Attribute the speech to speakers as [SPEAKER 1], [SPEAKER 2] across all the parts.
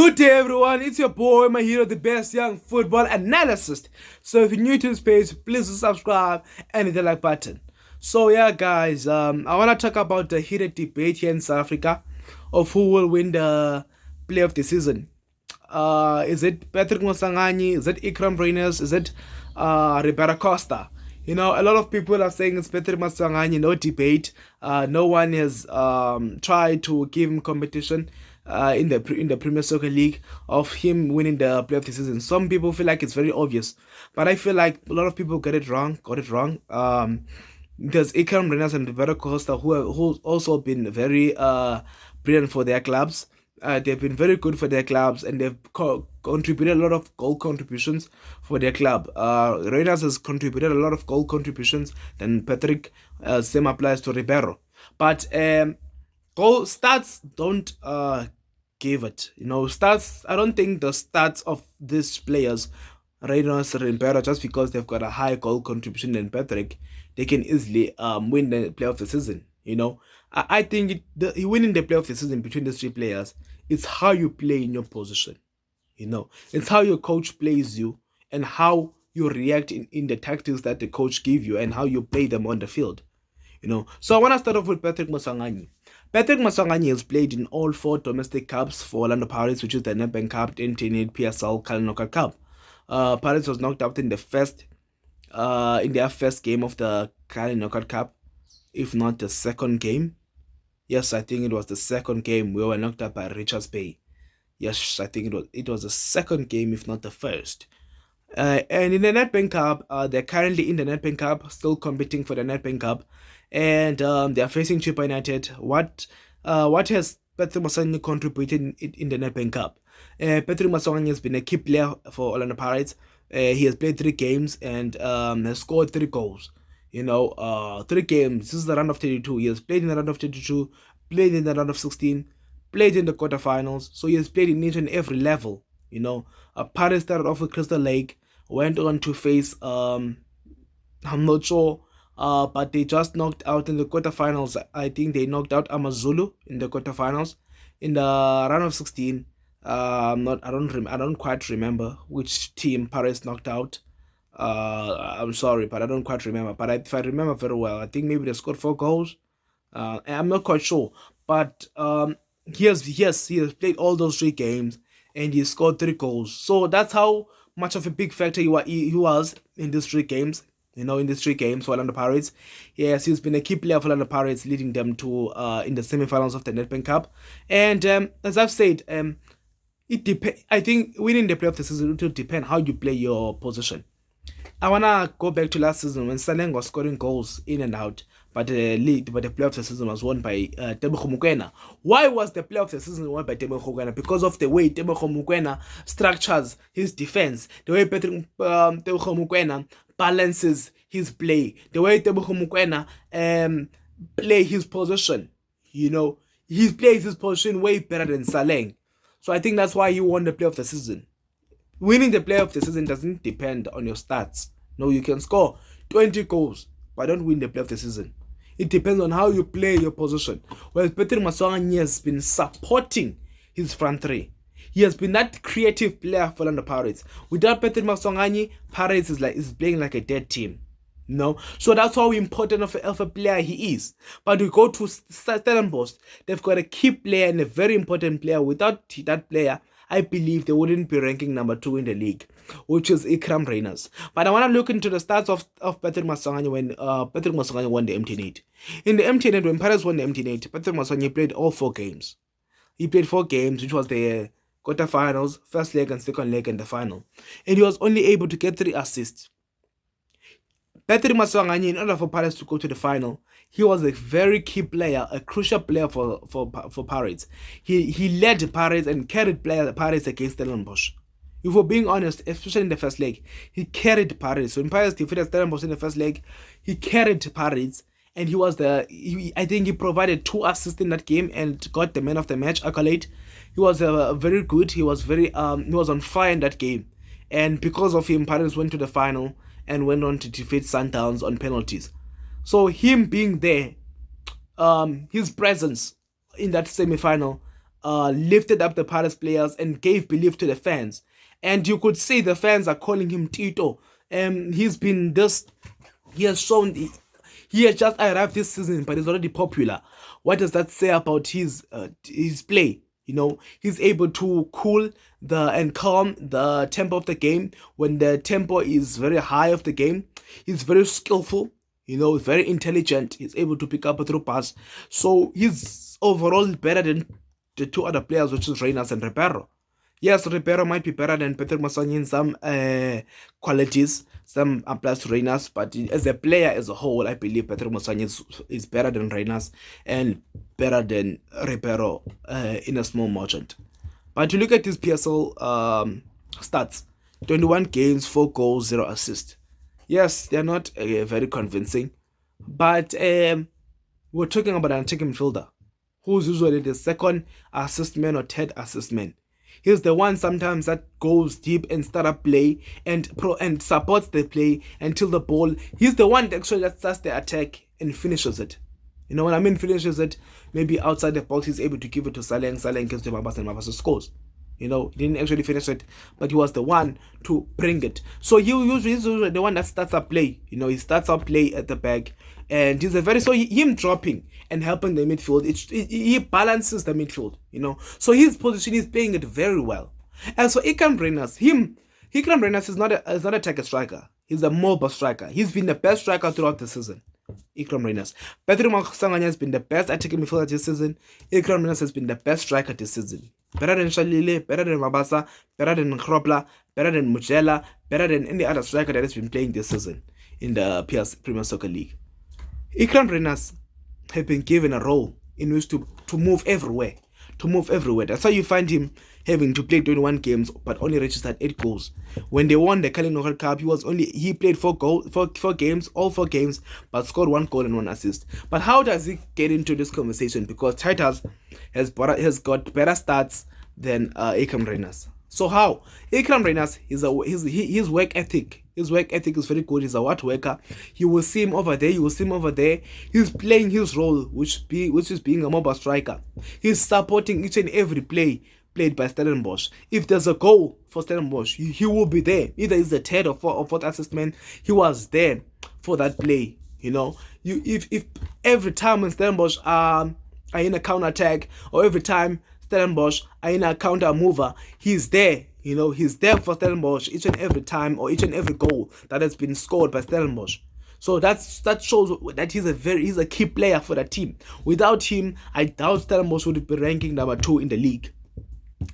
[SPEAKER 1] Good day, everyone. It's your boy, my hero, the best young football analyst. So, if you're new to this page, please subscribe and hit the like button. So, yeah, guys, I want to talk about the heated debate here in South Africa of who will win the play of the season. Is it Patrick Mosangani? Is it Ikram Reyners? Is it Ribeiro Costa? You know, a lot of people are saying it's Patrick Mosangani. No debate. No one has tried to give him competition in the Premier Soccer League of him winning the play of the season. Some people feel like it's very obvious, but I feel like a lot of people got it wrong. There's Ikram Reyners and Ribeiro Costa who's also been very brilliant for their clubs. They've been very good for their clubs, and they've contributed a lot of goal contributions for their club. Reyners has contributed a lot of goal contributions. Then Patrick, same applies to Ribeiro. But goal stats don't give it. You know, stats. I don't think the stats of these players, Reyners, Ribeiro, just because they've got a high goal contribution than Patrick, they can easily win the play of the season. You know, I think winning the play of the season between these three players, it's how you play in your position. You know, it's how your coach plays you and how you react in the tactics that the coach give you and how you play them on the field. You know, so I want to start off with Patrick Mosangani. Patrick Mosangani has played in all 4 domestic cups for Orlando Pirates, which is the Nedbank Cup, the MTN PSL, Kali Knockout Cup. Pirates was knocked out in their first game of the Kali Knockout Cup, if not the second game. Yes, I think it was the second game. We were knocked out by Richards Bay. Yes, I think it was the second game, if not the first. And in the Nedbank Cup, they're currently in the Nedbank Cup, still competing for the Nedbank Cup, and they are facing Chippa United. What has Patrick Mosangani contributed in the Nedbank Cup? Patrick Mosangani has been a key player for Orlando Pirates. He has played 3 games and has scored 3 goals. You know, 3 games. This is the round of 32. He has played in the round of 32, played in the round of 16, played in the quarterfinals. So he has played in each and every level. You know, Pirates started off with Crystal Lake, went on to face I'm not sure, but they just knocked out in the quarterfinals. I think they knocked out Amazulu in the quarterfinals. In the round of 16, I don't quite remember which team Pirates knocked out. I'm sorry, but I don't quite remember. But if I remember very well, I think maybe they scored 4 goals. I'm not quite sure, but he has played all those 3 games and he scored 3 goals. So that's how much of a big factor he was in these 3 games. You know, in these 3 games for Orlando Pirates. Yes, he's been a key player for Orlando Pirates, leading them to in the semi-finals of the Nedbank Cup. And as I've said, it depends. I think winning the play of the season will depend how you play your position. I wanna go back to last season when Saleng was scoring goals in and out, but the play of the season was won by Tebogo Mokoena. Why was the play of the season won by Tebogo Mokoena? Because of the way Tebogo Mokoena structures his defense, the way Tebogo Mokoena balances his play, the way Tebogo Mokoena play his position. You know, he plays his position way better than Saleng. So I think that's why he won the play of the season. Winning the play of the season doesn't depend on your stats. No, you can score 20 goals, but don't win the play of the season. It depends on how you play your position. Whereas Patrick Mosangani has been supporting his front 3. He has been that creative player for the Pirates. Without Patrick Mosangani, Pirates is playing like a dead team. No, so that's how important of a player he is. But we go to Stellenbosch, they've got a key player and a very important player. Without that player, I believe they wouldn't be ranking number 2 in the league, which is Ikram Reyners. But I want to look into the stats of Patrick Mosangani when Patrick Mosangani won the MTN8. In the MTN8, when Pirates won the MTN8, Patrick Mosangani played all 4 games. He played 4 games, which was the quarterfinals, first leg and second leg, and the final. And he was only able to get 3 assists. Patrick Mosangani, in order for Pirates to go to the final, he was a very key player, a crucial player for Pirates. He led Pirates and carried Pirates against Stellenbosch. If we're being honest, especially in the first leg, he carried Pirates. When Pirates defeated Stellenbosch in the first leg, he carried Pirates, and I think he provided 2 assists in that game and got the man of the match accolade. He was very good. He was he was on fire in that game, and because of him, Pirates went to the final and went on to defeat Sundowns on penalties. So him being there, his presence in that semi-final lifted up the Palace players and gave belief to the fans. And you could see the fans are calling him Tito. He's been this. He has shown. He has just arrived this season, but he's already popular. What does that say about his play? He's able to cool and calm the tempo of the game when the tempo is very high of the game. He's very skillful. Very intelligent. He's able to pick up a through pass. So he's overall better than the two other players, which is Reyners and Ribeiro. Yes, Ribeiro might be better than Patrick Moissanyi in some qualities, some applies to Reyners, but as a player as a whole, I believe Patrick Moissanyi is better than Reyners and better than Ribeiro in a small margin. But to look at his PSL stats, 21 games, 4 goals, 0 assists. Yes, they're not very convincing, but we're talking about an attacking midfielder who's usually the second assist man or third assist man. He's the one sometimes that goes deep and start up play and supports the play until the ball. He's the one that actually starts the attack and finishes it. You know what I mean? Finishes it maybe outside the box. He's able to give it to Saleng. Saleng gives to Mabasa and Mabasa scores. He didn't actually finish it, but he was the one to bring it. So he's usually the one that starts up play. He starts up play at the back, and he's him dropping and helping the midfield. He balances the midfield. So his position is playing it very well. And so Ikram Reyners is not a attacker striker. He's a mobile striker. He's been the best striker throughout the season. Ikram Reyners. Patrick Moissanyi has been the best attacking midfielder this season. Ikram Reyners has been the best striker this season. Better than Shalile, better than Mabasa, better than Kropla, better than Mujela, better than any other striker that has been playing this season in the Premier Soccer League. Ikram Reyners have been given a role in which to move everywhere. That's why you find him having to play 21 games but only registered 8 goals. When they won the Carling Knockout Cup, he played 4 games, all 4 games, but scored 1 goal and 1 assist. But how does he get into this conversation? Because Titus has got better stats than Ikram Reyners. So how? Ikram Reyners, his work ethic. His work ethic is very good. He's a hard worker. You will see him over there. He's playing his role, which is being a mobile striker. He's supporting each and every play played by Stellenbosch. If there's a goal for Stellenbosch, he will be there. Either he's the third or fourth assist man. He was there for that play. If every time when Stellenbosch are in a counter attack, or every time Stellenbosch are in a counter mover, he's there. He's there for Stellenbosch each and every time, or each and every goal that has been scored by Stellenbosch. So that shows that he's a key player for the team. Without him, I doubt Stellenbosch would be ranking number 2 in the league.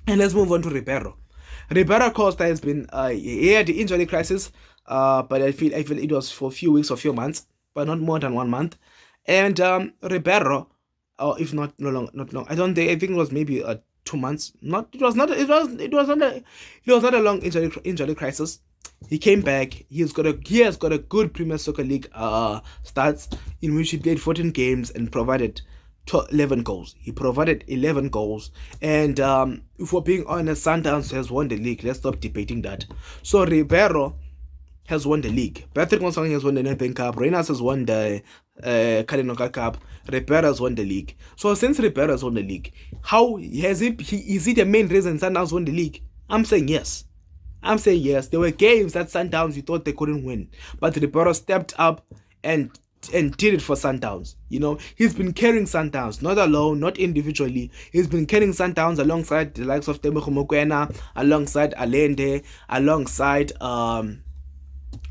[SPEAKER 1] And let's move on to Ribeiro. Ribeiro Costa has been he had the injury crisis, but I feel it was for a few weeks or few months, but not more than 1 month. And Ribeiro, or if not long, I think it was maybe 2 months. It was not a long injury crisis. He came back. He has got a good Premier Soccer League stats in which he played 14 games and provided 11 goals. He provided 11 goals. And if we're being honest, Sundowns has won the league. Let's stop debating that. So Ribeiro has won the league. Patrick Moissanyi has won the Nedbank Cup. Reyners has won the Carling Knockout Cup. Ribeiro has won the league. So since Ribeiro has won the league, how is he the main reason Sundowns won the league? I'm saying yes. There were games that Sundowns you thought they couldn't win, but Ribeiro stepped up and did it for Sundowns. He's been carrying Sundowns, not alone, not individually. He's been carrying Sundowns alongside the likes of Tebogo Mokoena, alongside Allende, alongside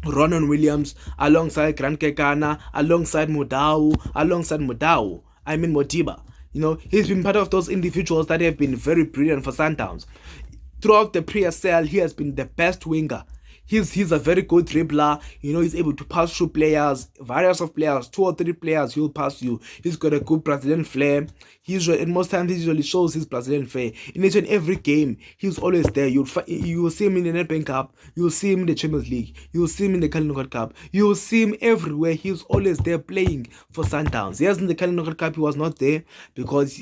[SPEAKER 1] Ronan Williams, alongside Grant Kekana, alongside Modiba. He's been part of those individuals that have been very brilliant for Sundowns. Throughout the pre-sale, he has been the best winger. He's a very good dribbler. He's able to pass through players, various of players, 2 or 3 players he'll pass you. He's got a good Brazilian flair. And most times he usually shows his Brazilian flair. In each and every game, he's always there. You will see him in the Nedbank Cup. You will see him in the Champions League. You will see him in the Carling Knockout Cup. You will see him everywhere. He's always there playing for Sundowns. Yes, in the Carling Knockout Cup, he was not there because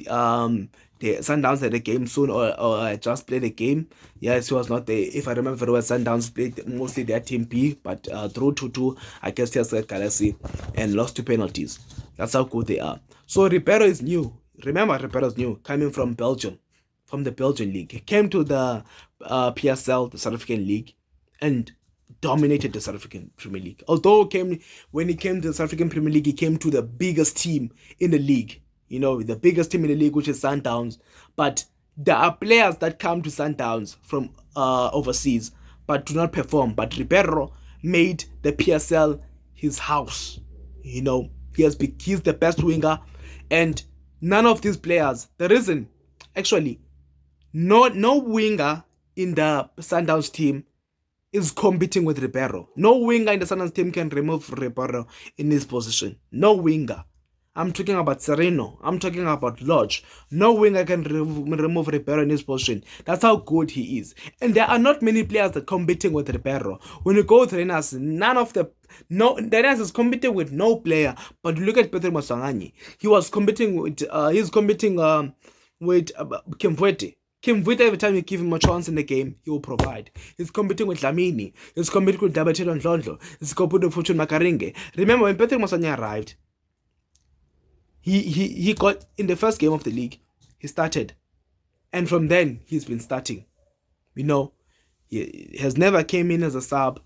[SPEAKER 1] the Sundowns had a game soon, or just played a game. Yes, he was not there. If I remember very well, Sundowns played mostly their team B, but drew 2-2 against TS Galaxy and lost 2 penalties. That's how good they are. So Ribeiro is new. Remember, Ribeiro is new, coming from Belgium. from the Belgian league. He came to the PSL, the South African league, and dominated the South African Premier League. Although when he came to the South African Premier League, he came to the biggest team in the league. The biggest team in the league, which is Sundowns. But there are players that come to Sundowns from overseas, but do not perform. But Ribeiro made the PSL his house. He's the best winger, and none of these players. The reason, actually, no winger in the Sundowns team is competing with Ribeiro. No winger in the Sundowns team can remove Ribeiro in his position. No winger. I'm talking about Sereno. I'm talking about Lodge. No winger can remove Ribeiro in his position. That's how good he is. And there are not many players that are competing with Ribeiro. When you go with Renas, Renas is competing with no player. But look at Patrick Mosangani. He's competing with Kim Vwete. Kim Vwete, every time you give him a chance in the game, he will provide. He's competing with Dlamini. He's competing with Dabatelo Ndlondlo. He's competing with Fortune Makaringe. Remember, when Patrick Mosangani arrived, he got in the first game of the league. He started, and from then he's been starting. He has never came in as a sub.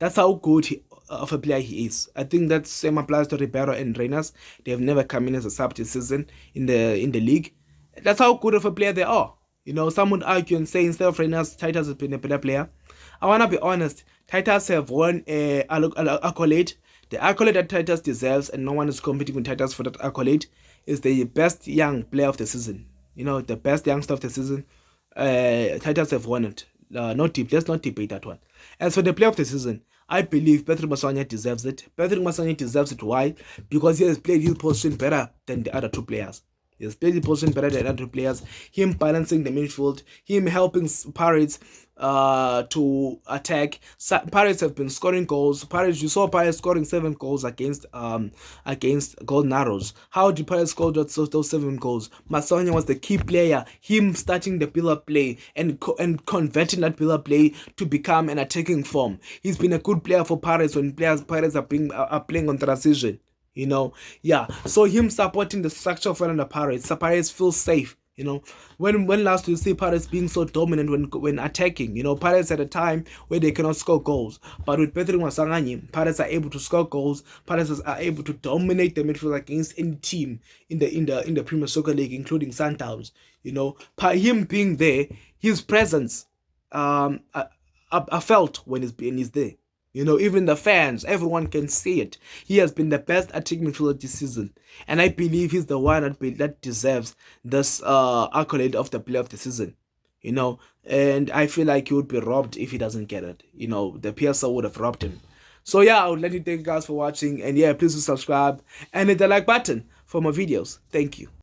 [SPEAKER 1] That's how good of a player he is. I think that same applies to Ribeiro and Reyners. They have never come in as a sub this season in the league. That's how good of a player they are. Some would argue and say instead of Reyners, Titus has been a better player. I wanna be honest. Titus have won an accolade. The accolade that Titus deserves, and no one is competing with Titus for that accolade, is the best young player of the season. The best youngster of the season. Titus have won it. Let's not debate that one. As for the player of the season, I believe Patrick Mosangani deserves it. Patrick Mosangani deserves it. Why? Because he has played his position better than the other two players. He has played his position better than the other two players. Him balancing the midfield, him helping Pirates to attack. Pirates have been scoring goals. You saw Pirates scoring 7 goals against Golden Arrows. How did Pirates score those 7 goals? Mosangani was the key player. Him starting the build-up play and converting that build-up play to become an attacking form. He's been a good player for Pirates when Pirates are playing on transition. So him supporting the structure of the Pirates feel safe. When last you see Pirates being so dominant when attacking? Pirates at a time where they cannot score goals, but with Patrick Mosangani, Pirates are able to score goals. Pirates are able to dominate the midfield against any team in the Premier Soccer League, including Sundowns. Him being there, his presence are felt when he's there. Even the fans, everyone can see it. He has been the best attacking midfielder this season. And I believe he's the one that deserves this accolade of the player of the season. And I feel like he would be robbed if he doesn't get it. The PSL would have robbed him. So I would like to thank you guys for watching. And please do subscribe and hit the like button for more videos. Thank you.